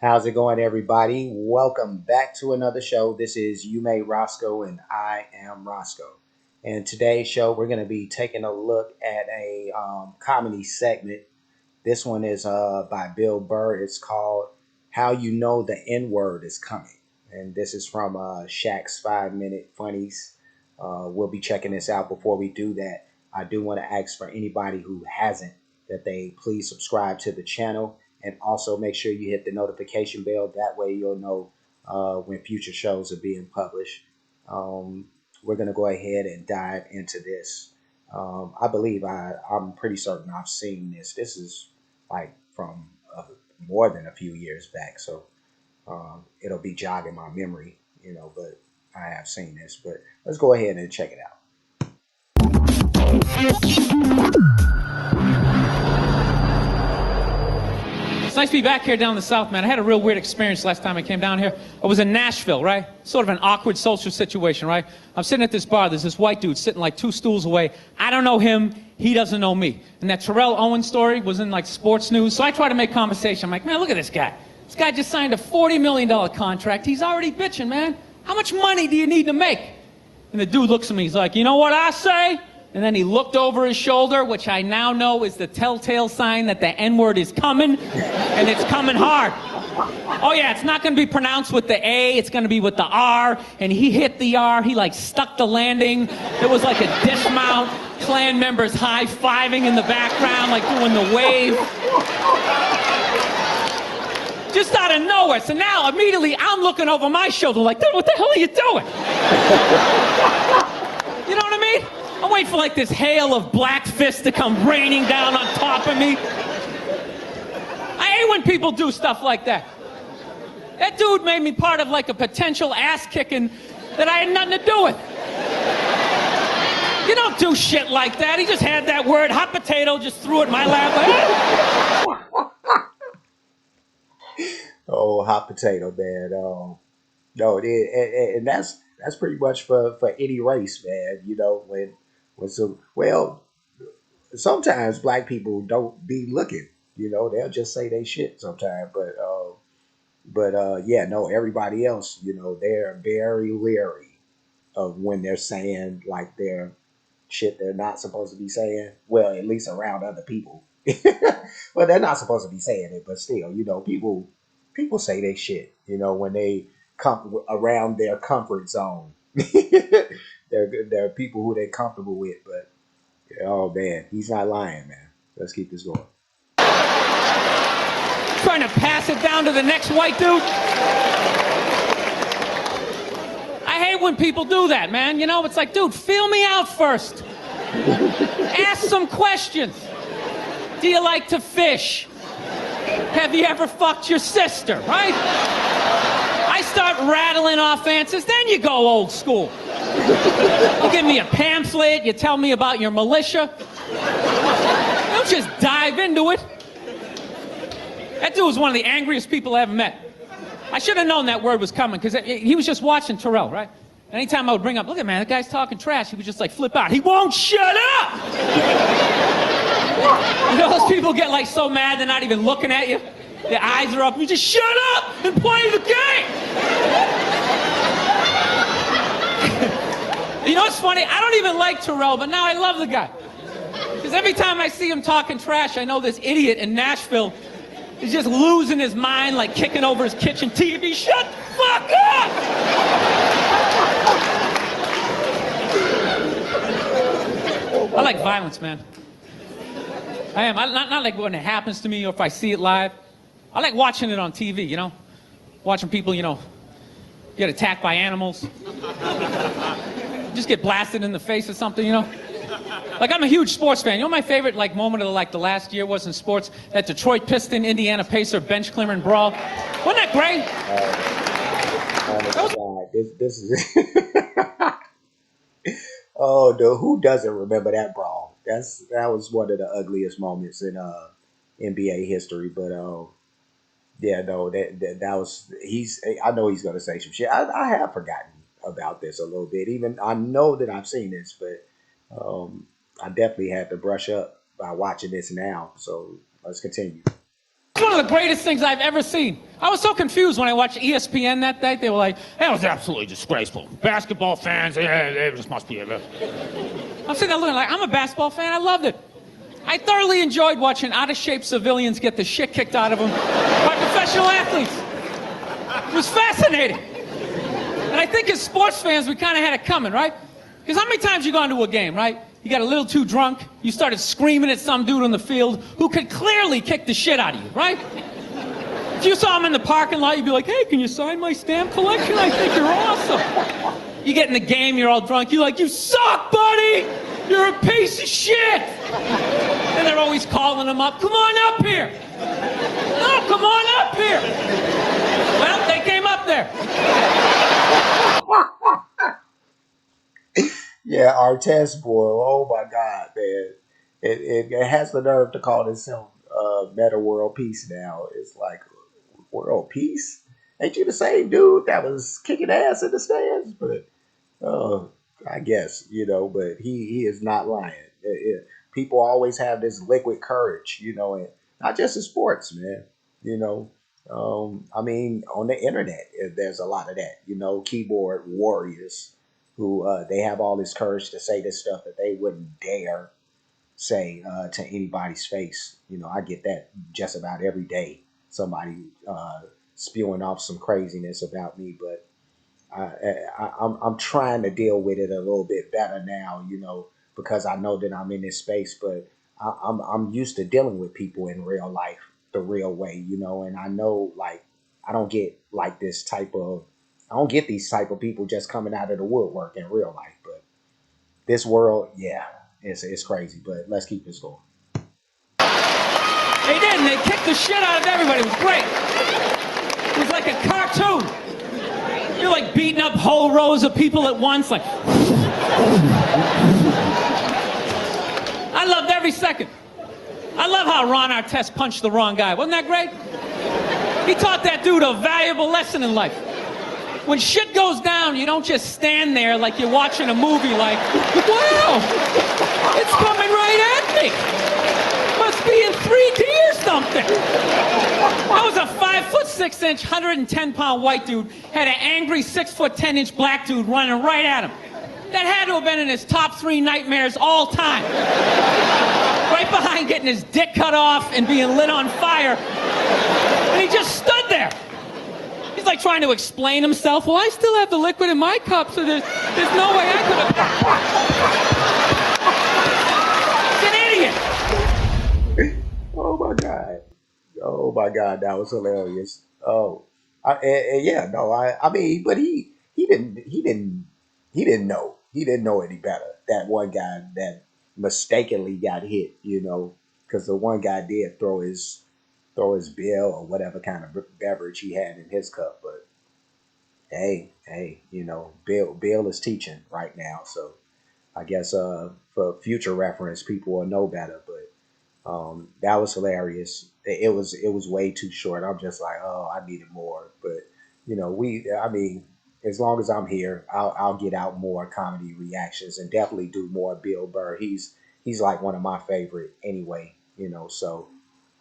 How's it going, everybody? Welcome back to another show. This is You May Roscoe, and I am Roscoe. And today's show, we're going to be taking a look at a comedy segment. This one is by Bill Burr. It's called How You Know the N-Word Is Coming. And this is from Shaq's 5-minute Funnies. We'll be checking this out. Before we do that, I do want to ask for anybody who hasn't that they please subscribe to the channel. And also make sure you hit the notification bell. That way you'll know when future shows are being published. We're going to go ahead and dive into this. I believe I'm pretty certain I've seen this. This is like from more than a few years back. So it'll be jogging my memory, but I have seen this. But let's go ahead and check it out. It's nice to be back here down in the South, man. I had a real weird experience last time I came down here. I was in Nashville, right? Sort of an awkward social situation, right? I'm sitting at this bar. There's this white dude sitting like 2 stools away. I don't know him. He doesn't know me. And that Terrell Owens story was in like sports news. So I try to make conversation. I'm like, man, look at this guy. This guy just signed a $40 million contract. He's already bitching, man. How much money do you need to make? And the dude looks at me. He's like, you know what I say? And then he looked over his shoulder, which I now know is the telltale sign that the N-word is coming, and it's coming hard. Oh yeah, it's not going to be pronounced with the A, it's going to be with the R, and he hit the R, he like stuck the landing. There was like a dismount, Klan members high-fiving in the background, like doing the wave. Just out of nowhere. So now, immediately, I'm looking over my shoulder like, dude, what the hell are you doing? You know what I mean? I'm waiting for like this hail of black fists to come raining down on top of me. I hate when people do stuff like that. That dude made me part of like a potential ass kicking that I had nothing to do with. You don't do shit like that. He just had that word, hot potato, just threw it in my lap. Oh, hot potato, man. No, and that's pretty much for any race, man. Sometimes black people don't be looking. They'll just say they shit sometimes. But yeah, no, everybody else, they're very leery of when they're saying like their shit they're not supposed to be saying. Well, at least around other people. Well, they're not supposed to be saying it, but still, people say they shit. When they come around their comfort zone. There are people who they're comfortable with, but oh man, he's not lying, man. Let's keep this going. Trying to pass it down to the next white dude. I hate when people do that, man. It's like, dude, feel me out first. Ask some questions. Do you like to fish? Have you ever fucked your sister, right? I start rattling off answers, then you go old school. You give me a pamphlet, you tell me about your militia. Don't just dive into it. That dude was one of the angriest people I ever met. I should have known that word was coming, because he was just watching Terrell, right? Anytime I would bring up, look at man, that guy's talking trash, he would just like flip out. He won't shut up! Those people get like so mad they're not even looking at you. Their eyes are up. You just shut up and play the game. You know what's funny? I don't even like Terrell, but now I love the guy. Because every time I see him talking trash, I know this idiot in Nashville is just losing his mind, like kicking over his kitchen TV. Shut the fuck up! I like violence, man. I am. Not like when it happens to me or if I see it live. I like watching it on TV, Watching people, get attacked by animals. Just get blasted in the face or something, Like, I'm a huge sports fan. My favorite, moment of, the last year was in sports? That Detroit Piston, Indiana Pacer, bench clearing brawl. Wasn't that great? This is... Oh, no, who doesn't remember that brawl? That was one of the ugliest moments in NBA history, but... Yeah, no, that was I know he's gonna say some shit. I have forgotten about this a little bit. Even I know that I've seen this, but I definitely had to brush up by watching this now. So let's continue. What one of the greatest things I've ever seen. I was so confused when I watched ESPN that day. They were like, that was absolutely disgraceful. Basketball fans, they just must be. I'm sitting there looking like, I'm a basketball fan. I loved it. I thoroughly enjoyed watching out-of-shape civilians get the shit kicked out of them by professional athletes. It was fascinating. And I think as sports fans, we kind of had it coming, right? Because how many times you gone to a game, right? You got a little too drunk, you started screaming at some dude on the field who could clearly kick the shit out of you, right? If you saw him in the parking lot, you'd be like, hey, can you sign my stamp collection? I think you're awesome. You get in the game, you're all drunk, you're like, you suck, buddy! You're a piece of shit! And they're always calling him up, come on up here! No, come on up here! Well, they came up there. Yeah, Artest, boy. Oh my God, man. It has the nerve to call itself Meta World Peace now. It's like, world peace? Ain't you the same dude that was kicking ass in the stands? But I guess, but he is not lying. People always have this liquid courage, and not just in sports, man. You know, I mean, on the internet, there's a lot of that, keyboard warriors who they have all this courage to say this stuff that they wouldn't dare say to anybody's face. I get that just about every day. Somebody spewing off some craziness about me, but I'm trying to deal with it a little bit better now, because I know that I'm in this space. But I'm used to dealing with people in real life the real way, and I know like I don't get like this type of I don't get these type of people just coming out of the woodwork in real life. But this world, yeah, it's crazy. But let's keep this going. They did, and they kicked the shit out of everybody. It was great. It was like a cartoon. You're like beating up whole rows of people at once, like. I loved every second. I love how Ron Artest punched the wrong guy. Wasn't that great? He taught that dude a valuable lesson in life. When shit goes down, you don't just stand there like you're watching a movie like, wow, it's coming right at me. Must be in 3D or something. I was a 5'6", 110-pound white dude, had an angry 6'10" black dude running right at him. That had to have been in his top 3 nightmares all time. Right behind getting his dick cut off and being lit on fire. And he just stood there. He's like trying to explain himself. Well, I still have the liquid in my cup, so there's no way I could have. He's an idiot. Oh my God. Oh my God, that was hilarious. Oh, yeah, no, I mean, but he didn't know. He didn't know any better. That one guy that mistakenly got hit, because the one guy did throw his bill or whatever kind of beverage he had in his cup. But hey, Bill is teaching right now, so I guess for future reference, people will know better. But that was hilarious. It was way too short. I'm just like, oh, I needed more. But I mean, as long as I'm here, I'll get out more comedy reactions and definitely do more Bill Burr. He's like one of my favorite anyway. So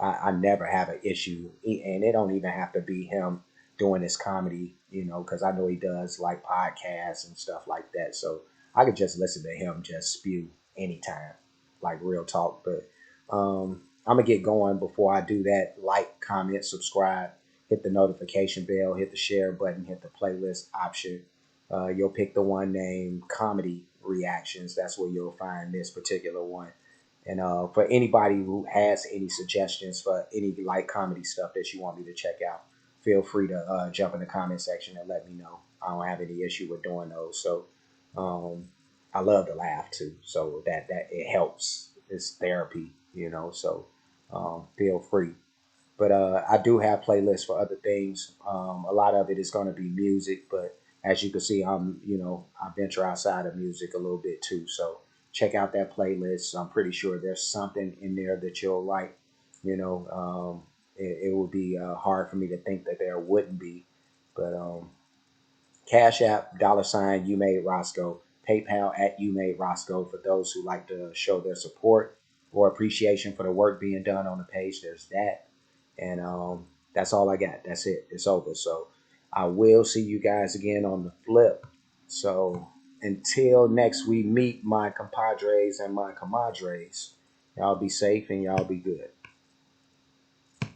I never have an issue, and it don't even have to be him doing his comedy. Because I know he does like podcasts and stuff like that. So I could just listen to him just spew anytime, like real talk. But I'm gonna get going. Before I do that, like, comment, subscribe, hit the notification bell, hit the share button, hit the playlist option. You'll pick the one named Comedy Reactions. That's where you'll find this particular one. And for anybody who has any suggestions for any light comedy stuff that you want me to check out, feel free to jump in the comment section and let me know. I don't have any issue with doing those. So I love to laugh too. So that it helps. It's therapy, So feel free. But I do have playlists for other things. A lot of it is going to be music, but as you can see, I venture outside of music a little bit too. So check out that playlist. I'm pretty sure there's something in there that you'll like. It would be hard for me to think that there wouldn't be. But Cash App, $ You Made Roscoe, PayPal at You Made Roscoe for those who like to show their support or appreciation for the work being done on the page. There's that. And that's all I got. That's it. It's over. So I will see you guys again on the flip. So until next we meet, my compadres and my comadres, y'all be safe and y'all be good.